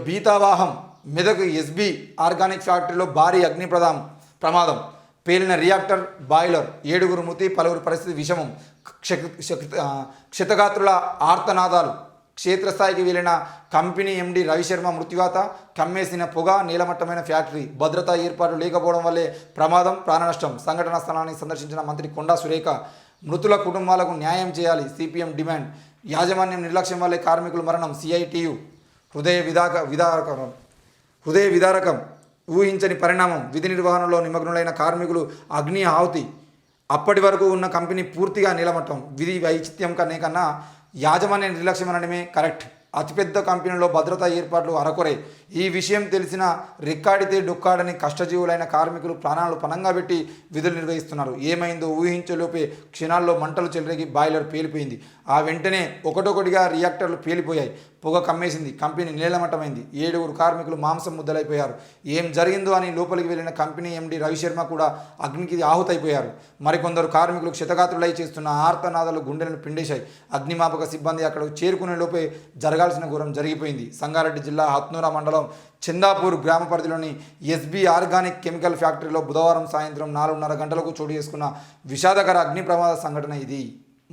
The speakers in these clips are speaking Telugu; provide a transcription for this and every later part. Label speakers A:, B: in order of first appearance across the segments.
A: బీతావాహం మెదక్ ఎస్బీ ఆర్గానిక్ ఫ్యాక్టరీలో భారీ అగ్ని ప్రమాదం, పేలిన రియాక్టర్, బాయిలర్, 7గురు మృతి, పలువురు పరిస్థితి విషమం. క్షతగాత్రుల ఆర్తనాదాలు. క్షేత్రస్థాయికి వెళ్లిన కంపెనీ ఎండి రవిశర్మ మృత్యువాత. కమ్మేసిన పొగ, నీలమట్టమైన ఫ్యాక్టరీ. భద్రతా ఏర్పాట్లు లేకపోవడం వల్లే ప్రమాదం, ప్రాణనష్టం. సంఘటనా స్థలాన్ని సందర్శించిన మంత్రి కొండా సురేఖ మృతుల కుటుంబాలకు న్యాయం చేయాలి సిపిఎం డిమాండ్. యాజమాన్యం నిర్లక్ష్యం వల్లే కార్మికుల మరణం, సిఐటియు. హృదయ విదారకం, ఊహించని పరిణామం. విధి నిర్వహణలో నిమగ్నులైన కార్మికులు అగ్ని ఆహుతి. అప్పటి వరకు ఉన్న కంపెనీ పూర్తిగా నీలమట్టం. విధి వైచిత్యం కన్నా యాజమాన్య నిర్లక్ష్యం అనడమే కరెక్ట్. అతిపెద్ద కంపెనీలో భద్రతా ఏర్పాట్లు అరకొరే. ఈ విషయం తెలిసిన రెక్కాడితే డొక్కాడని కష్టజీవులైన కార్మికులు ప్రాణాలు పణంగా పెట్టి విధులు నిర్వహిస్తున్నారు. ఏమైందో ఊహించలోపే క్షణాల్లో మంటలు చెలరేగి బాయిలర్ పేలిపోయింది. ఆ వెంటనే ఒకటొకటిగా రియాక్టర్లు పేలిపోయాయి. పొగ కమ్మేసింది. కంపెనీ నీలమట్టమైంది. 7గురు కార్మికులు మాంసం ముద్దలైపోయారు. ఏం జరిగిందో అని లోపలికి వెళ్ళిన కంపెనీ ఎండి రవిశర్మ కూడా అగ్నికి ఆహుతైపోయారు. మరికొందరు కార్మికులు క్షతగాత్రులై చేస్తున్న ఆర్తనాదాలు గుండెలను పిండేశాయి. అగ్నిమాపక సిబ్బంది అక్కడకు చేరుకునే లోపే జరగాల్సిన ఘోరం జరిగిపోయింది. సంగారెడ్డి జిల్లా హత్నూరా మండలం చందాపూర్ గ్రామ పరిధిలోని ఎస్బీ ఆర్గానిక్ కెమికల్ ఫ్యాక్టరీలో బుధవారం సాయంత్రం 4:30 గంటలకు చోటు చేసుకున్న విషాదకర అగ్ని ప్రమాద సంఘటన ఇది.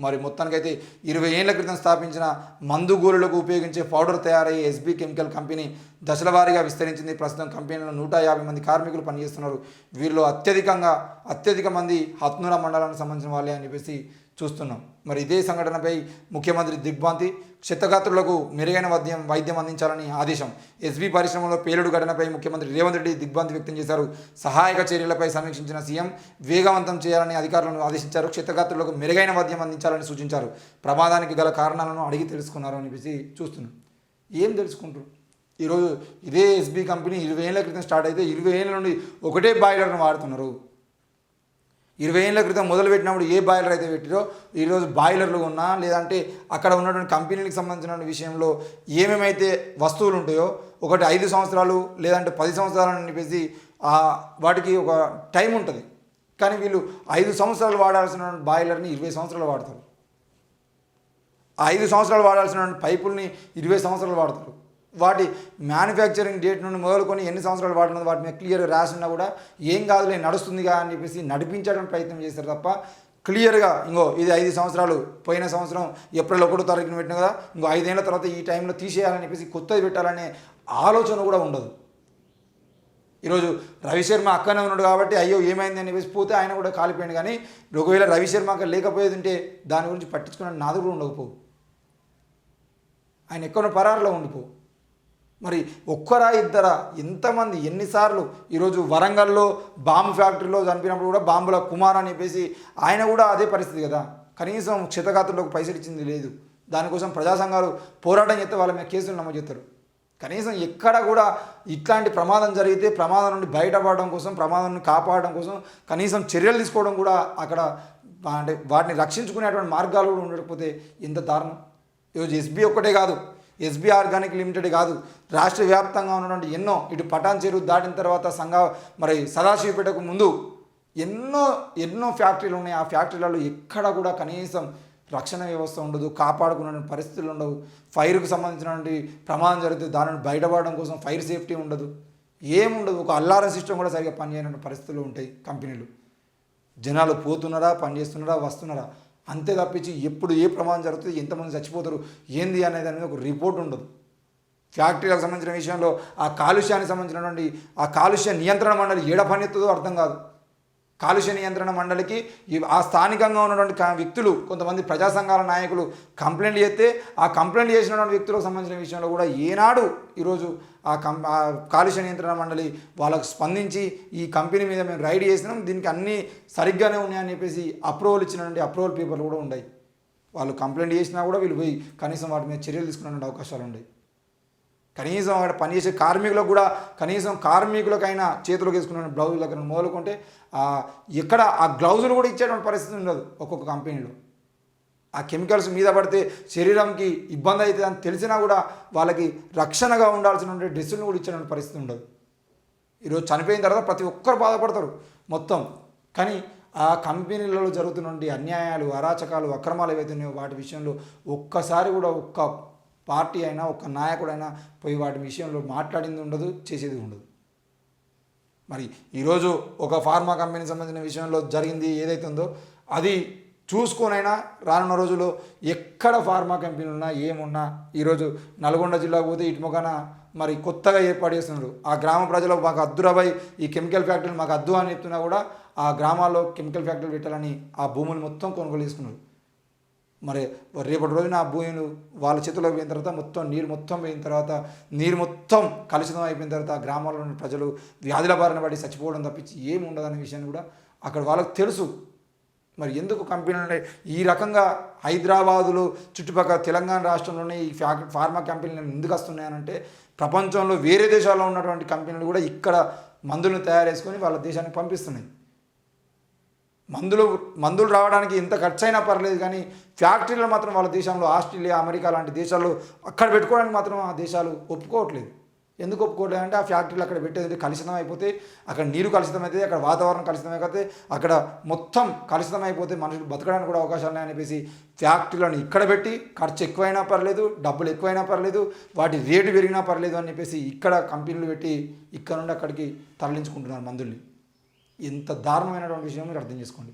A: మరి మొత్తానికైతే 20 ఏళ్ల క్రితం స్థాపించిన మందుగూరులకు ఉపయోగించే పౌడర్ తయారయ్యే ఎస్బీ కెమికల్ కంపెనీ దశల వారీగా విస్తరించింది. ప్రస్తుతం కంపెనీలో 150 మంది కార్మికులు పనిచేస్తున్నారు. వీరిలో అత్యధిక మంది హత్నూరా మండలానికి సంబంధించిన వాళ్ళే అని చెప్పేసి చూస్తున్నాం. మరి ఇదే సంఘటనపై ముఖ్యమంత్రి దిగ్భ్రాంతి. క్షతగాత్రులకు మెరుగైన వైద్యం అందించాలని ఆదేశం. ఎస్బీ పరిశ్రమలో పేలుడు ఘటనపై ముఖ్యమంత్రి రేవంత్ రెడ్డి దిగ్భ్రాంతి వ్యక్తం చేశారు. సహాయక చర్యలపై సమీక్షించిన సీఎం వేగవంతం చేయాలని అధికారులను ఆదేశించారు. క్షతగాత్రులకు మెరుగైన వైద్యం అందించాలని సూచించారు. ప్రమాదానికి గల కారణాలను అడిగి తెలుసుకున్నారు అని చెప్పేసి చూస్తున్నాం. ఏం తెలుసుకుంటారు? ఈరోజు ఇదే ఎస్బీ కంపెనీ 20 ఏళ్ల క్రితం స్టార్ట్ అయితే 20 ఏళ్ళ నుండి ఒకటే బాయిలర్ను వాడుతున్నారు. 20 ఏళ్ల క్రితం మొదలుపెట్టినప్పుడు ఏ బాయిలర్ అయితే పెట్టిరో ఈరోజు బాయిలర్లు ఉన్నా లేదంటే అక్కడ ఉన్నటువంటి కంపెనీలకు సంబంధించిన విషయంలో ఏమేమైతే వస్తువులు ఉంటాయో ఒకటి 5 సంవత్సరాలు లేదంటే 10 సంవత్సరాలు అని చెప్పేసి వాటికి ఒక టైం ఉంటుంది. కానీ వీళ్ళు 5 సంవత్సరాలు వాడాల్సిన బాయిలర్ని 20 సంవత్సరాలు వాడతారు. ఆ 5 సంవత్సరాలు వాడాల్సిన పైపుల్ని 20 సంవత్సరాలు వాడతారు. వాటి మ్యానుఫ్యాక్చరింగ్ డేట్ నుండి మొదలుకొని ఎన్ని సంవత్సరాలు వాడినది వాటి మీద క్లియర్గా రాసినా కూడా ఏం కాదులే నడుస్తుందిగా అని చెప్పేసి నడిపించడానికి ప్రయత్నం చేస్తారు తప్ప క్లియర్గా ఇంకో ఇది 5 సంవత్సరాలు, పోయిన సంవత్సరం ఏప్రిల్ 1వ తారీఖున పెట్టిన కదా ఇంకో 5 ఏళ్ల తర్వాత ఈ టైంలో తీసేయాలని చెప్పేసి కొత్తది పెట్టాలనే ఆలోచన కూడా ఉండదు. ఈరోజు రవిశర్మ అక్కనే ఉన్నాడు కాబట్టి అయ్యో ఏమైంది అని చెప్పేసి పోతే ఆయన కూడా కాలిపోయాడు. కానీ ఒకవేళ రవిశర్మ అక్కడ లేకపోయేది ఉంటే దాని గురించి పట్టించుకునే నాది కూడా ఉండకపో, ఆయన ఎక్కడ పరారులో ఉండిపో. మరి ఒక్కరా ఇద్దరా ఎంతమంది ఎన్నిసార్లు ఈరోజు వరంగల్లో బాంబు ఫ్యాక్టరీలో చనిపోయినప్పుడు కూడా బాంబుల కుమార్ అని చెప్పేసి ఆయన కూడా అదే పరిస్థితి కదా. కనీసం క్షతగాత్రులకు పైసలు ఇచ్చింది లేదు. దానికోసం ప్రజా సంఘాలు పోరాటం చేస్తే వాళ్ళ మీద కేసులు నమోదు చేస్తారు. కనీసం ఎక్కడ కూడా ఇట్లాంటి ప్రమాదం జరిగితే ప్రమాదం నుండి బయటపడడం కోసం, ప్రమాదం నుండి కాపాడడం కోసం కనీసం చర్యలు తీసుకోవడం కూడా అక్కడ అంటే వాటిని రక్షించుకునేటువంటి మార్గాలు కూడా ఉండకపోతే ఎంత దారుణం. ఈరోజు ఎస్బీ ఒక్కటే కాదు, ఎస్బీ ఆర్గానిక్ లిమిటెడ్ కాదు, రాష్ట్ర వ్యాప్తంగా ఉన్నటువంటి ఎన్నో ఇటు పటాన్ చెరువు దాటిన తర్వాత మరి సదాశివపేటకు ముందు ఎన్నో ఫ్యాక్టరీలు ఉన్నాయి. ఆ ఫ్యాక్టరీలలో ఎక్కడ కూడా కనీసం రక్షణ వ్యవస్థ ఉండదు, కాపాడుకునే పరిస్థితులు ఉండవు. ఫైర్కు సంబంధించినటువంటి ప్రమాదం జరిగితే దానిని బయటపడడం కోసం ఫైర్ సేఫ్టీ ఉండదు, ఏముండదు. ఒక అల్లారం సిస్టమ్ కూడా సరిగ్గా పనిచేయనటువంటి పరిస్థితులు ఉంటాయి కంపెనీలు. జనాలు పోతున్నారా, పనిచేస్తున్నారా, వస్తున్నారా, అంతే తప్పించి ఎప్పుడు ఏ ప్రమాదం జరుగుతుంది, ఎంతమంది చచ్చిపోతారు, ఏంది అనేది ఒక రిపోర్ట్ ఉండదు. ఫ్యాక్టరీలకు సంబంధించిన విషయంలో ఆ కాలుష్యానికి సంబంధించినటువంటి ఆ కాలుష్య నియంత్రణ మండలి ఏడ పనిస్తుందో అర్థం కాదు. కాలుష్య నియంత్రణ మండలికి ఆ స్థానికంగా ఉన్నటువంటి వ్యక్తులు కొంతమంది ప్రజా సంఘాల నాయకులు కంప్లైంట్ చేస్తే ఆ కంప్లైంట్ చేసినటువంటి వ్యక్తులకు సంబంధించిన విషయంలో కూడా ఏనాడు ఈరోజు ఆ కాలుష్య నియంత్రణ మండలి వాళ్ళకు స్పందించి ఈ కంపెనీ మీద మేము రైడ్ చేసినాం, దీనికి అన్నీ సరిగ్గానే ఉన్నాయని చెప్పేసి అప్రూవల్ ఇచ్చినటువంటి అప్రూవల్ పేపర్లు కూడా ఉన్నాయి. వాళ్ళు కంప్లైంట్ చేసినా కూడా వీళ్ళు పోయి కనీసం వాటి మీద చర్యలు తీసుకునే అవకాశాలు ఉన్నాయి. కనీసం అక్కడ పనిచేసే కార్మికులకు కూడా కనీసం కార్మికులకైనా చేతులకు వేసుకున్న బ్లౌజుల దగ్గర మొదలుకుంటే ఎక్కడ ఆ గ్లౌజులు కూడా ఇచ్చేటువంటి పరిస్థితి ఉండదు. ఒక్కొక్క కంపెనీలో ఆ కెమికల్స్ మీద పడితే శరీరంకి ఇబ్బంది అవుతుంది అని తెలిసినా కూడా వాళ్ళకి రక్షణగా ఉండాల్సిన డ్రెస్సులను కూడా ఇచ్చేటువంటి పరిస్థితి ఉండదు. ఈరోజు చనిపోయిన తర్వాత ప్రతి ఒక్కరు బాధపడతారు మొత్తం. కానీ ఆ కంపెనీలలో జరుగుతున్నటువంటి అన్యాయాలు, అరాచకాలు, అక్రమాలు ఏవైతే ఉన్నాయో వాటి విషయంలో ఒక్కసారి కూడా ఒక్క పార్టీ అయినా ఒక నాయకుడైనా పోయి వాటి విషయంలో మాట్లాడింది ఉండదు, చేసేది ఉండదు. మరి ఈరోజు ఒక ఫార్మా కంపెనీకి సంబంధించిన విషయంలో జరిగింది ఏదైతే ఉందో అది చూసుకొనైనా రానున్న రోజుల్లో ఎక్కడ ఫార్మా కంపెనీలు ఉన్నా ఏమున్నా, ఈరోజు నల్గొండ జిల్లాకు పోతే ఇటుముఖాన మరి కొత్తగా ఏర్పాటు చేస్తున్నారు. ఆ గ్రామ ప్రజలు మాకు అద్దురాబాయ్ ఈ కెమికల్ ఫ్యాక్టరీలు మాకు అద్దు అని చెప్తున్నా కూడా ఆ గ్రామాల్లో కెమికల్ ఫ్యాక్టరీలు పెట్టాలని ఆ భూములు మొత్తం కొనుగోలు చేసుకున్నారు. మరి రేపటి రోజున ఆ భూములు వాళ్ళ చేతుల్లోకి పోయిన తర్వాత మొత్తం నీరు మొత్తం పోయిన తర్వాత నీరు మొత్తం కలుషితం అయిపోయిన తర్వాత ఆ గ్రామాల్లోని ప్రజలు వ్యాధుల బారిన పడి చచ్చిపోవడం తప్పించి ఏమి ఉండదనే విషయాన్ని కూడా అక్కడ వాళ్ళకు తెలుసు. మరి ఎందుకు కంపెనీలు ఈ రకంగా హైదరాబాదులో చుట్టుపక్కల తెలంగాణ రాష్ట్రంలోనే ఈ ఫార్మా కంపెనీలు ఎందుకు వస్తున్నాయనంటే ప్రపంచంలో వేరే దేశాల్లో ఉన్నటువంటి కంపెనీలు కూడా ఇక్కడ మందులను తయారు చేసుకొని వాళ్ళ దేశానికి పంపిస్తున్నాయి. మందులు రావడానికి ఎంత ఖర్చు అయినా పర్లేదు, కానీ ఫ్యాక్టరీలు మాత్రం వాళ్ళ దేశంలో ఆస్ట్రేలియా, అమెరికా లాంటి దేశాల్లో అక్కడ పెట్టుకోవడానికి మాత్రం ఆ దేశాలు ఒప్పుకోవట్లేదు. ఎందుకు ఒప్పుకోవట్లేదు అంటే ఆ ఫ్యాక్టరీలు అక్కడ పెట్టేది కలుషితం అయిపోతే, అక్కడ నీరు కలుషితం అయితే, అక్కడ వాతావరణం కలుషితం అయిపోతే, అక్కడ మొత్తం కలుషితం అయిపోతే మనుషులు బతకడానికి కూడా అవకాశాలు ఉన్నాయని చెప్పేసి ఫ్యాక్టరీలను ఇక్కడ పెట్టి ఖర్చు ఎక్కువైనా పర్లేదు, డబ్బులు ఎక్కువైనా పర్లేదు, వాటి రేటు పెరిగినా పర్లేదు అని చెప్పేసి ఇక్కడ కంపెనీలు పెట్టి ఇక్కడ నుండి అక్కడికి తరలించుకుంటున్నారు మందుల్ని. ఎంత దారుణమైనటువంటి విషయం మీరు అర్థం చేసుకోండి.